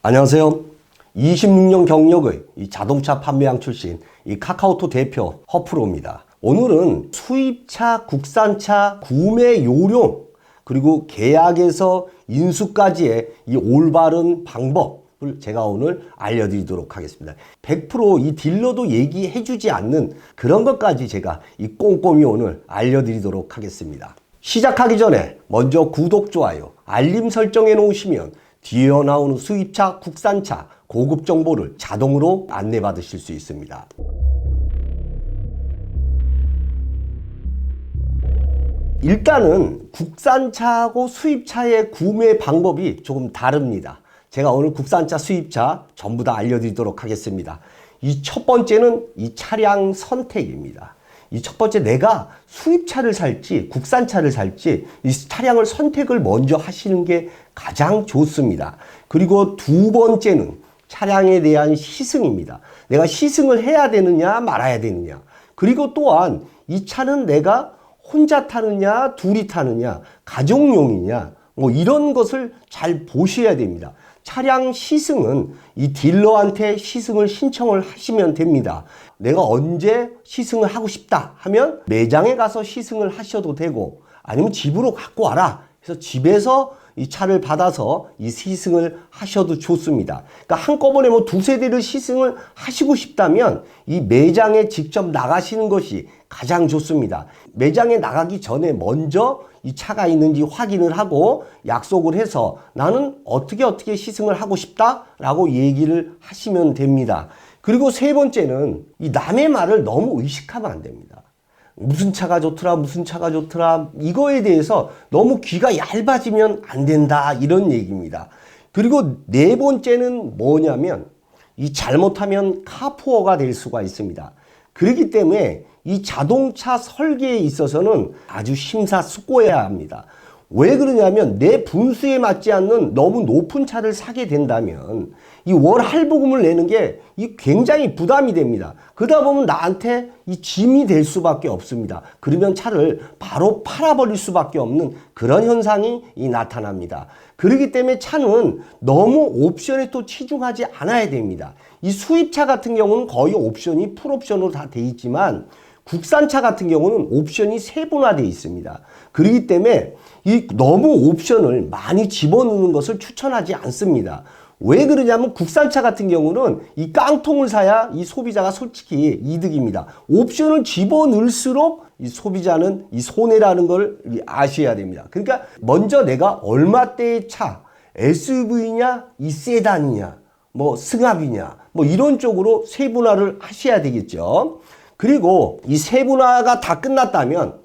안녕하세요. 26년 경력의 이 자동차 판매왕 출신 이 카카오톡 대표 허프로입니다. 오늘은 수입차, 국산차 구매 요령 그리고 계약에서 인수까지의 이 올바른 방법을 제가 오늘 알려드리도록 하겠습니다. 100% 이 딜러도 얘기해주지 않는 그런 것까지 제가 이 꼼꼼히 오늘 알려드리도록 하겠습니다. 시작하기 전에 먼저 구독, 좋아요, 알림 설정해 놓으시면 뒤에 나오는 수입차, 국산차, 고급 정보를 자동으로 안내받으실 수 있습니다. 일단은 국산차하고 수입차의 구매 방법이 조금 다릅니다. 제가 오늘 국산차, 수입차 전부 다 알려드리도록 하겠습니다. 이 첫 번째는 이 차량 선택입니다. 이 첫 번째, 내가 수입차를 살지 국산차를 살지 이 차량을 선택을 먼저 하시는 게 가장 좋습니다. 그리고 두 번째는 차량에 대한 시승입니다. 내가 시승을 해야 되느냐 말아야 되느냐. 그리고 또한 이 차는 내가 혼자 타느냐 둘이 타느냐 가족용이냐 뭐 이런 것을 잘 보셔야 됩니다. 차량 시승은 이 딜러한테 시승을 신청을 하시면 됩니다. 내가 언제 시승을 하고 싶다 하면 매장에 가서 시승을 하셔도 되고, 아니면 집으로 갖고 와라 그래서 집에서 이 차를 받아서 이 시승을 하셔도 좋습니다. 그러니까 한꺼번에 뭐 두세 대를 시승을 하시고 싶다면 이 매장에 직접 나가시는 것이 가장 좋습니다. 매장에 나가기 전에 먼저 이 차가 있는지 확인을 하고 약속을 해서 나는 어떻게 시승을 하고 싶다라고 얘기를 하시면 됩니다. 그리고 세 번째는 이 남의 말을 너무 의식하면 안 됩니다. 무슨 차가 좋더라, 무슨 차가 좋더라, 이거에 대해서 너무 귀가 얇아지면 안 된다, 이런 얘기입니다. 그리고 네 번째는 뭐냐면 이 잘못하면 카푸어가 될 수가 있습니다. 그렇기 때문에 이 자동차 설계에 있어서는 아주 심사숙고해야 합니다. 왜 그러냐면 내 분수에 맞지 않는 너무 높은 차를 사게 된다면 이 월 할부금을 내는 게 이 굉장히 부담이 됩니다. 그러다 보면 나한테 이 짐이 될 수밖에 없습니다. 그러면 차를 바로 팔아버릴 수밖에 없는 그런 현상이 나타납니다. 그렇기 때문에 차는 너무 옵션에 또 치중하지 않아야 됩니다. 이 수입차 같은 경우는 거의 옵션이 풀옵션으로 다 돼 있지만 국산차 같은 경우는 옵션이 세분화되어 있습니다. 그렇기 때문에 이 너무 옵션을 많이 집어넣는 것을 추천하지 않습니다. 왜 그러냐면 국산차 같은 경우는 이 깡통을 사야 이 소비자가 솔직히 이득입니다. 옵션을 집어넣을수록 이 소비자는 이 손해라는 걸 아셔야 됩니다. 그러니까 먼저 내가 얼마대의 차, SUV냐, 이 세단이냐, 뭐 승합이냐, 뭐 이런 쪽으로 세분화를 하셔야 되겠죠. 그리고 이 세분화가 다 끝났다면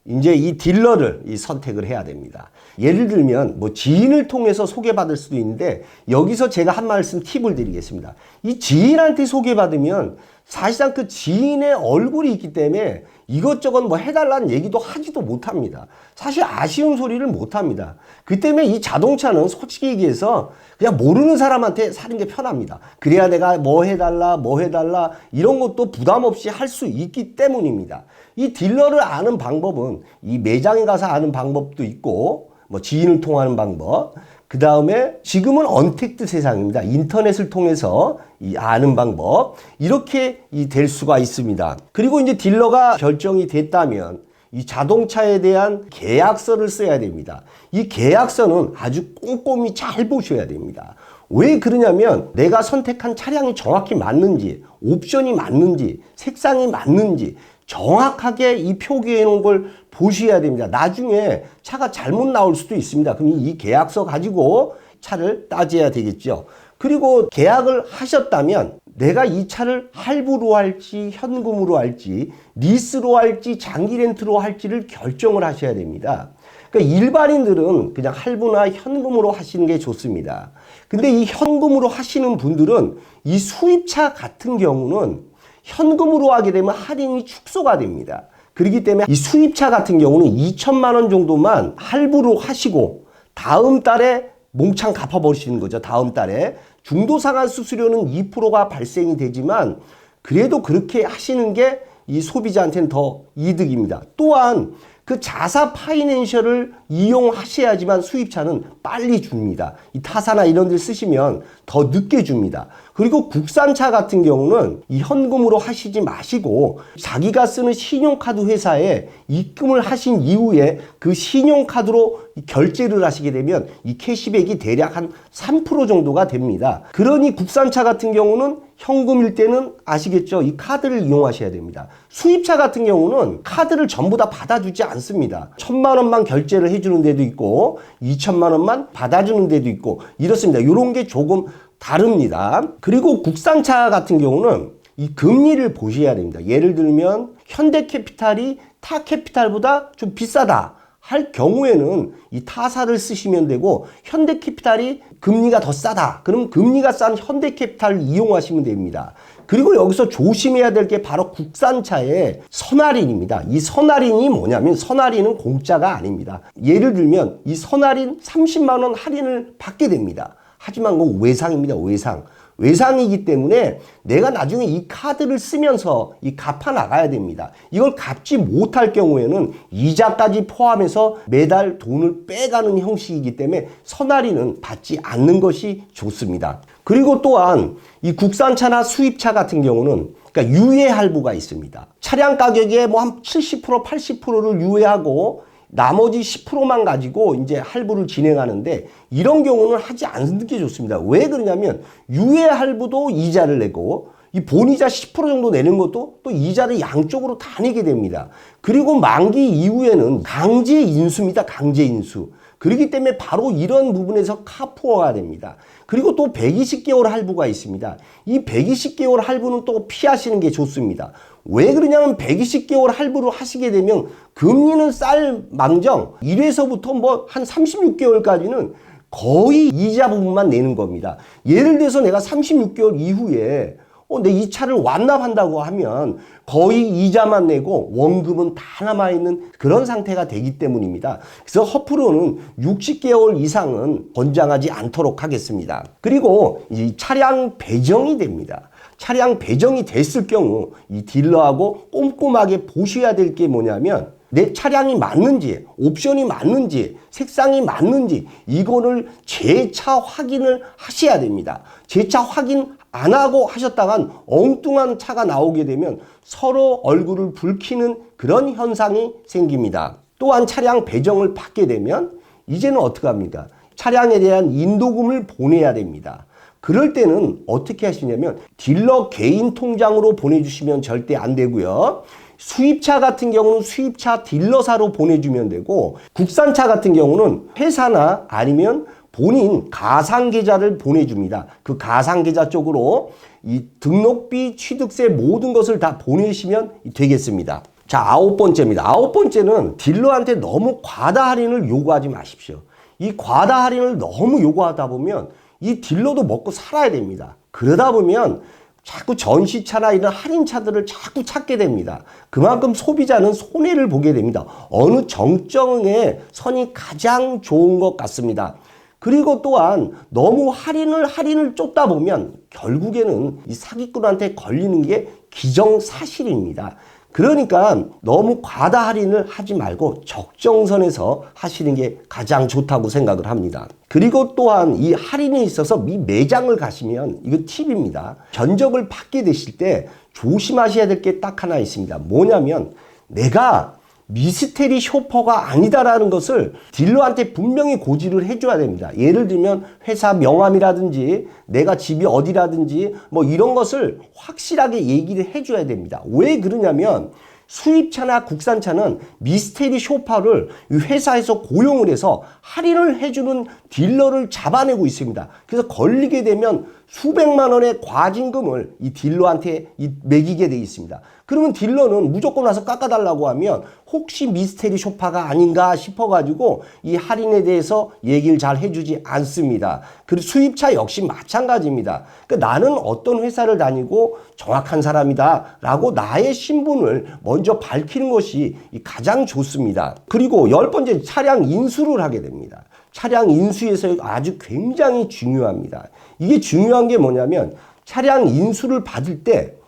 이제 이 딜러를 선택을 해야 됩니다. 예를 들면 뭐 지인을 통해서 소개받을 수도 있는데, 여기서 제가 한 말씀 팁을 드리겠습니다. 이 지인한테 소개받으면 사실상 그 지인의 얼굴이 있기 때문에 이것저것 뭐 해달라는 얘기도 하지도 못합니다. 사실 아쉬운 소리를 못합니다. 그 때문에 이 자동차는 솔직히 얘기해서 그냥 모르는 사람한테 사는 게 편합니다. 그래야 내가 뭐 해달라 이런 것도 부담 없이 할 수 있기 때문입니다. 이 딜러를 아는 방법은 이 매장에 가서 아는 방법도 있고, 뭐 지인을 통하는 방법, 그 다음에 지금은 언택트 세상입니다. 인터넷을 통해서 아는 방법, 이렇게 될 수가 있습니다. 그리고 이제 딜러가 결정이 됐다면 이 자동차에 대한 계약서를 써야 됩니다. 이 계약서는 아주 꼼꼼히 잘 보셔야 됩니다. 왜 그러냐면 내가 선택한 차량이 정확히 맞는지, 옵션이 맞는지, 색상이 맞는지 정확하게 이 표기해 놓은 걸 보셔야 됩니다. 나중에 차가 잘못 나올 수도 있습니다. 그럼 이 계약서 가지고 차를 따져야 되겠죠. 그리고 계약을 하셨다면 내가 이 차를 할부로 할지 현금으로 할지 리스로 할지 장기 렌트로 할지를 결정을 하셔야 됩니다. 그러니까 일반인들은 그냥 할부나 현금으로 하시는 게 좋습니다. 근데 이 현금으로 하시는 분들은 이 수입차 같은 경우는 현금으로 하게 되면 할인이 축소가 됩니다. 그렇기 때문에 이 수입차 같은 경우는 2천만 원 정도만 할부로 하시고 다음 달에 몽창 갚아버리시는 거죠. 다음 달에. 중도상환 수수료는 2%가 발생이 되지만 그래도 그렇게 하시는 게 이 소비자한테는 더 이득입니다. 또한 그 자사 파이낸셜을 이용하셔야지만 수입차는 빨리 줍니다. 이 타사나 이런 데 쓰시면 더 늦게 줍니다. 그리고 국산차 같은 경우는 이 현금으로 하시지 마시고 자기가 쓰는 신용카드 회사에 입금을 하신 이후에 그 신용카드로 결제를 하시게 되면 이 캐시백이 대략 한 3% 정도가 됩니다. 그러니 국산차 같은 경우는 현금일 때는 아시겠죠? 이 카드를 이용하셔야 됩니다. 수입차 같은 경우는 카드를 전부 다 받아주지 않습니다. 1,000만 원만 결제를 해주는 데도 있고 2천만 원만 받아주는 데도 있고 이렇습니다. 이런 게 조금 다릅니다. 그리고 국산차 같은 경우는 이 금리를 보셔야 됩니다. 예를 들면 현대캐피탈이 타캐피탈보다 좀 비싸다 할 경우에는 이 타사를 쓰시면 되고 현대캐피탈이 금리가 더 싸다. 그럼 금리가 싼 현대캐피탈을 이용하시면 됩니다. 그리고 여기서 조심해야 될 게 바로 국산차의 선할인입니다. 이 선할인이 뭐냐면 선할인은 공짜가 아닙니다. 예를 들면 이 선할인 30만 원 할인을 받게 됩니다. 하지만 그건 외상입니다. 외상. 외상이기 때문에 내가 나중에 이 카드를 쓰면서 이 갚아 나가야 됩니다. 이걸 갚지 못할 경우에는 이자까지 포함해서 매달 돈을 빼가는 형식이기 때문에 선할인은 받지 않는 것이 좋습니다. 그리고 또한 이 국산차나 수입차 같은 경우는 그러니까 유예 할부가 있습니다. 차량 가격의 뭐 한 70%, 80%를 유예하고 나머지 10%만 가지고 이제 할부를 진행하는데 이런 경우는 하지 않는 게 좋습니다. 왜 그러냐면 유예 할부도 이자를 내고 이 본이자 10% 정도 내는 것도 또 이자를 양쪽으로 다 내게 됩니다. 그리고 만기 이후에는 강제 인수입니다. 강제 인수. 그렇기 때문에 바로 이런 부분에서 카푸어가 됩니다. 그리고 또 120개월 할부가 있습니다. 이 120개월 할부는 또 피하시는 게 좋습니다. 왜 그러냐면 120개월 할부를 하시게 되면 금리는 쌀 망정 1에서부터 뭐 한 36개월까지는 거의 이자 부분만 내는 겁니다. 예를 들어서 내가 36개월 이후에 내 이 차를 완납한다고 하면 거의 이자만 내고 원금은 다 남아있는 그런 상태가 되기 때문입니다. 그래서 허프로는 60개월 이상은 권장하지 않도록 하겠습니다. 그리고 이 차량 배정이 됩니다. 차량 배정이 됐을 경우 이 딜러하고 꼼꼼하게 보셔야 될 게 뭐냐면 내 차량이 맞는지, 옵션이 맞는지, 색상이 맞는지 이거를 재차 확인을 하셔야 됩니다. 재차 확인 안 하고 하셨다간 엉뚱한 차가 나오게 되면 서로 얼굴을 붉히는 그런 현상이 생깁니다. 또한 차량 배정을 받게 되면 이제는 어떻게 합니까? 차량에 대한 인도금을 보내야 됩니다. 그럴 때는 어떻게 하시냐면 딜러 개인 통장으로 보내주시면 절대 안 되고요. 수입차 같은 경우는 수입차 딜러사로 보내주면 되고 국산차 같은 경우는 회사나 아니면 본인 가상계좌를 보내줍니다. 그 가상계좌 쪽으로 이 등록비, 취득세 모든 것을 다 보내시면 되겠습니다. 자, 9번째입니다. 9번째는 딜러한테 너무 과다 할인을 요구하지 마십시오. 이 과다 할인을 너무 요구하다 보면 이 딜러도 먹고 살아야 됩니다. 그러다 보면 자꾸 전시차나 이런 할인차들을 자꾸 찾게 됩니다. 그만큼 소비자는 손해를 보게 됩니다. 어느 정점의 선이 가장 좋은 것 같습니다. 그리고 또한 너무 할인을 쫓다 보면 결국에는 이 사기꾼한테 걸리는 게 기정사실입니다. 그러니까 너무 과다 할인을 하지 말고 적정선에서 하시는 게 가장 좋다고 생각을 합니다. 그리고 또한 이 할인에 있어서 이 매장을 가시면 이거 팁입니다. 견적을 받게 되실 때 조심하셔야 될 게 딱 하나 있습니다. 뭐냐면 내가 미스테리 쇼퍼가 아니다라는 것을 딜러한테 분명히 고지를 해줘야 됩니다. 예를 들면 회사 명함이라든지 내가 집이 어디라든지 뭐 이런 것을 확실하게 얘기를 해줘야 됩니다. 왜 그러냐면 수입차나 국산차는 미스테리 쇼퍼를 회사에서 고용을 해서 할인을 해주는 딜러를 잡아내고 있습니다. 그래서 걸리게 되면 수백만 원의 과징금을 이 딜러한테 매기게 돼 있습니다. 그러면 딜러는 무조건 와서 깎아달라고 하면 혹시 미스테리 쇼파가 아닌가 싶어가지고 이 할인에 대해서 얘기를 잘 해주지 않습니다. 그리고 수입차 역시 마찬가지입니다. 그러니까 나는 어떤 회사를 다니고 정확한 사람이다 라고 나의 신분을 먼저 밝히는 것이 가장 좋습니다. 그리고 10번째, 차량 인수를 하게 됩니다. 차량 인수에서 아주 굉장히 중요합니다. 이게 중요한 게 뭐냐면 차량 인수를 받을 때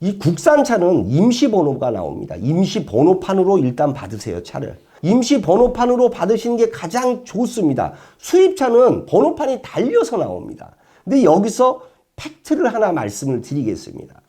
이 국산차는 임시번호가 나옵니다. 임시번호판으로 일단 받으세요, 차를. 임시번호판으로 받으시는 게 가장 좋습니다. 수입차는 번호판이 달려서 나옵니다. 근데 여기서 팩트를 하나 말씀을 드리겠습니다.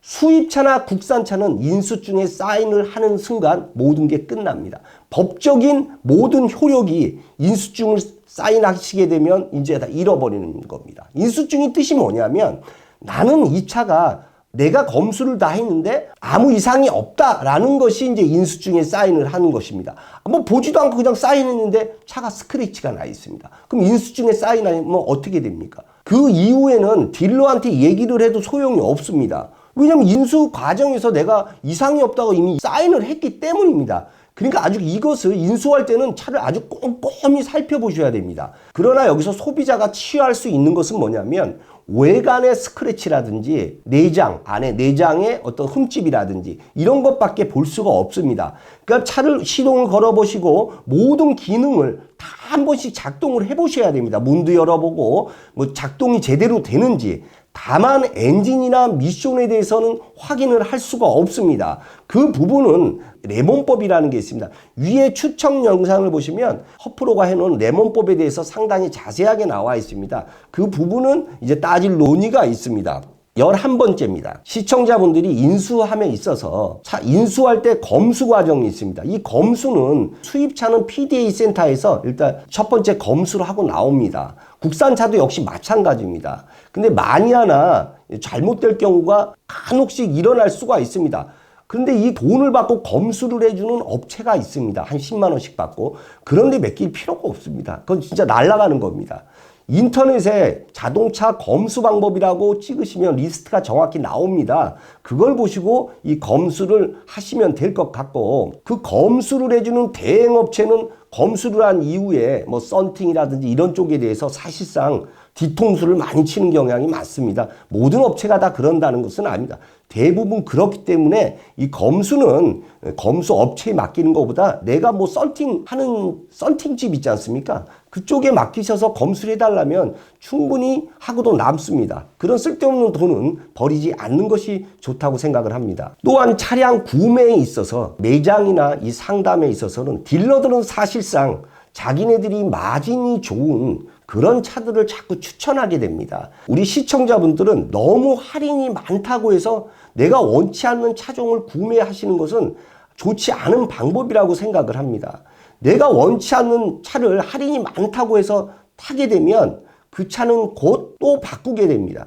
수입차나 국산차는 인수증에 사인을 하는 순간 모든 게 끝납니다. 법적인 모든 효력이 인수증을 사인하시게 되면 이제 다 잃어버리는 겁니다. 인수증의 뜻이 뭐냐면 나는 이 차가 내가 검수를 다 했는데 아무 이상이 없다라는 것이 이제 인수증에 사인을 하는 것입니다. 뭐 보지도 않고 그냥 사인했는데 차가 스크래치가 나 있습니다. 그럼 인수증에 사인하면 어떻게 됩니까? 그 이후에는 딜러한테 얘기를 해도 소용이 없습니다. 왜냐면 인수 과정에서 내가 이상이 없다고 이미 사인을 했기 때문입니다. 그러니까 아주 이것을 인수할 때는 차를 아주 꼼꼼히 살펴보셔야 됩니다. 그러나 여기서 소비자가 취할 수 있는 것은 뭐냐면 외관의 스크래치라든지 내장, 안에 내장의 어떤 흠집이라든지 이런 것밖에 볼 수가 없습니다. 그러니까 차를 시동을 걸어보시고 모든 기능을 다 한 번씩 작동을 해보셔야 됩니다. 문도 열어보고 뭐 작동이 제대로 되는지. 다만 엔진이나 미션에 대해서는 확인을 할 수가 없습니다. 그 부분은 레몬법이라는 게 있습니다. 위에 추천 영상을 보시면 허프로가 해놓은 레몬법에 대해서 상당히 자세하게 나와 있습니다. 그 부분은 이제 따질 논의가 있습니다. 11번째입니다. 시청자분들이 인수함에 있어서 차 인수할 때 검수 과정이 있습니다. 이 검수는 수입차는 PDA 센터에서 일단 첫 번째 검수를 하고 나옵니다. 국산차도 역시 마찬가지입니다. 근데 만이 하나 잘못될 경우가 간혹씩 일어날 수가 있습니다. 그런데 이 돈을 받고 검수를 해주는 업체가 있습니다. 한 10만 원씩 받고. 그런데 맡길 필요가 없습니다. 그건 진짜 날아가는 겁니다. 인터넷에 자동차 검수 방법이라고 찍으시면 리스트가 정확히 나옵니다. 그걸 보시고 이 검수를 하시면 될 것 같고, 그 검수를 해주는 대행업체는 검수를 한 이후에 뭐 썬팅이라든지 이런 쪽에 대해서 사실상 뒤통수를 많이 치는 경향이 많습니다. 모든 업체가 다 그런다는 것은 아닙니다. 대부분 그렇기 때문에 이 검수는 검수 업체에 맡기는 것보다 내가 뭐 썬팅하는 썬팅집 있지 않습니까? 그쪽에 맡기셔서 검수를 해달라면 충분히 하고도 남습니다. 그런 쓸데없는 돈은 버리지 않는 것이 좋다고 생각을 합니다. 또한 차량 구매에 있어서 매장이나 이 상담에 있어서는 딜러들은 사실상 자기네들이 마진이 좋은 그런 차들을 자꾸 추천하게 됩니다. 우리 시청자분들은 너무 할인이 많다고 해서 내가 원치 않는 차종을 구매하시는 것은 좋지 않은 방법이라고 생각을 합니다. 내가 원치 않는 차를 할인이 많다고 해서 타게 되면 그 차는 곧 또 바꾸게 됩니다.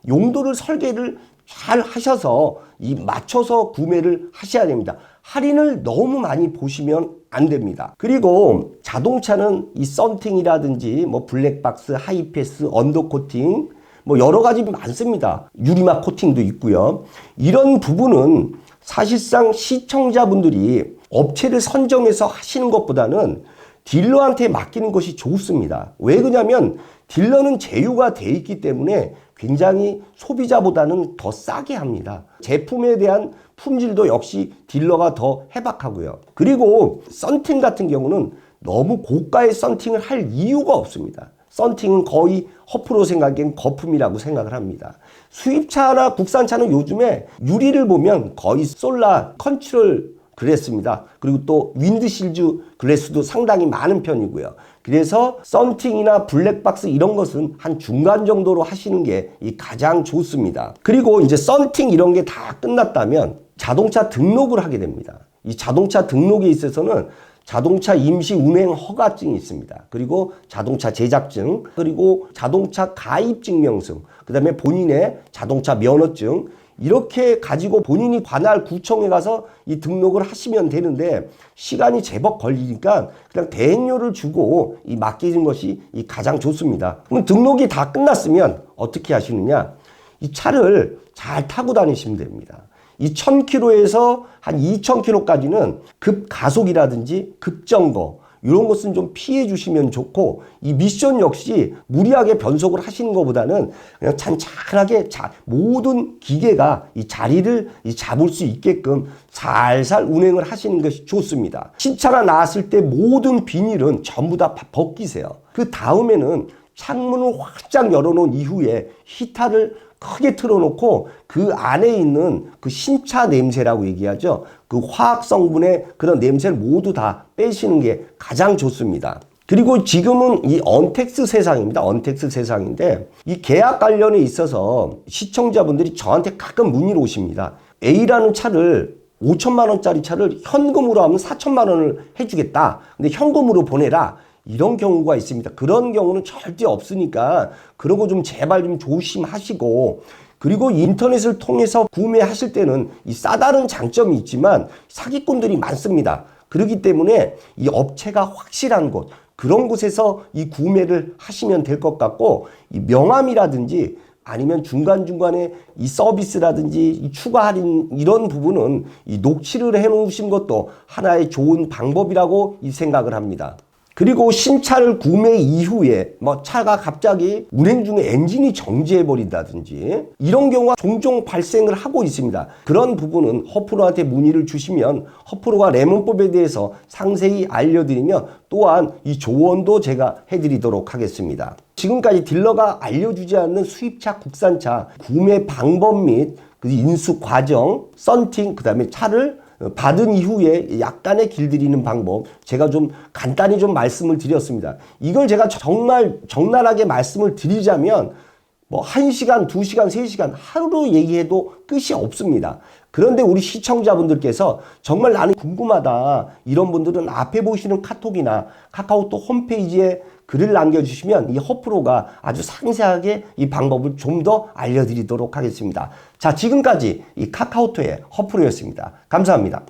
용도를 설계를 잘 하셔서 맞춰서 구매를 하셔야 됩니다. 할인을 너무 많이 보시면 안 됩니다. 그리고 자동차는 이 썬팅이라든지 뭐 블랙박스, 하이패스, 언더코팅 뭐 여러 가지 많습니다. 유리막 코팅도 있고요. 이런 부분은 사실상 시청자분들이 업체를 선정해서 하시는 것보다는 딜러한테 맡기는 것이 좋습니다. 왜 그러냐면 딜러는 제휴가 돼 있기 때문에 굉장히 소비자보다는 더 싸게 합니다. 제품에 대한 품질도 역시 딜러가 더 해박하고요. 그리고 썬팅 같은 경우는 너무 고가의 썬팅을 할 이유가 없습니다. 썬팅은 거의 허프로 생각엔 거품이라고 생각을 합니다. 수입차나 국산차는 요즘에 유리를 보면 거의 솔라 컨트롤 글래스입니다. 그리고 또 윈드실드 글래스도 상당히 많은 편이고요. 그래서 썬팅이나 블랙박스 이런 것은 한 중간 정도로 하시는 게 가장 좋습니다. 그리고 이제 썬팅 이런 게 다 끝났다면 자동차 등록을 하게 됩니다. 이 자동차 등록에 있어서는 자동차 임시 운행 허가증이 있습니다. 그리고 자동차 제작증, 그리고 자동차 가입 증명서, 그 다음에 본인의 자동차 면허증, 이렇게 가지고 본인이 관할 구청에 가서 이 등록을 하시면 되는데 시간이 제법 걸리니까 그냥 대행료를 주고 이 맡기는 것이 이 가장 좋습니다. 그럼 등록이 다 끝났으면 어떻게 하시느냐? 이 차를 잘 타고 다니시면 됩니다. 이 1000km에서 한 2000km까지는 급가속이라든지 급정거 이런 것은 좀 피해 주시면 좋고, 이 미션 역시 무리하게 변속을 하시는 것보다는 그냥 찬찬하게 모든 기계가 이 자리를 잡을 수 있게끔 살살 운행을 하시는 것이 좋습니다. 신차가 나왔을 때 모든 비닐은 전부 다 벗기세요. 그 다음에는 창문을 활짝 열어놓은 이후에 히터를 크게 틀어놓고 그 안에 있는 그 신차 냄새라고 얘기하죠. 그 화학 성분의 그런 냄새를 모두 다 빼시는 게 가장 좋습니다. 그리고 지금은 이 언택스 세상입니다. 언택스 세상인데 이 계약 관련에 있어서 시청자분들이 저한테 가끔 문의로 오십니다. A라는 차를 5천만 원짜리 차를 현금으로 하면 4천만 원을 해주겠다. 근데 현금으로 보내라. 이런 경우가 있습니다. 그런 경우는 절대 없으니까 그런 거 좀 제발 좀 조심하시고, 그리고 인터넷을 통해서 구매하실 때는 이 싸다는 장점이 있지만 사기꾼들이 많습니다. 그렇기 때문에 이 업체가 확실한 곳, 그런 곳에서 이 구매를 하시면 될 것 같고, 이 명함이라든지 아니면 중간중간에 이 서비스라든지 이 추가 할인 이런 부분은 이 녹취를 해 놓으신 것도 하나의 좋은 방법이라고 이 생각을 합니다. 그리고 신차를 구매 이후에 뭐 차가 갑자기 운행 중에 엔진이 정지해 버린다든지 이런 경우가 종종 발생을 하고 있습니다. 그런 부분은 허프로한테 문의를 주시면 허프로가 레몬법에 대해서 상세히 알려드리며 또한 이 조언도 제가 해드리도록 하겠습니다. 지금까지 딜러가 알려주지 않는 수입차, 국산차 구매 방법 및 그 인수 과정, 썬팅, 그 다음에 차를 받은 이후에 약간의 길들이는 방법 제가 좀 간단히 좀 말씀을 드렸습니다. 이걸 제가 정말 적나라하게 말씀을 드리자면 뭐 1시간, 2시간, 3시간 하루 얘기해도 끝이 없습니다. 그런데 우리 시청자분들께서 정말 나는 궁금하다 이런 분들은 앞에 보시는 카톡이나 카카오톡 홈페이지에 글을 남겨주시면 이 허프로가 아주 상세하게 이 방법을 좀 더 알려드리도록 하겠습니다. 자, 지금까지 이 카카오톡의 허프로였습니다. 감사합니다.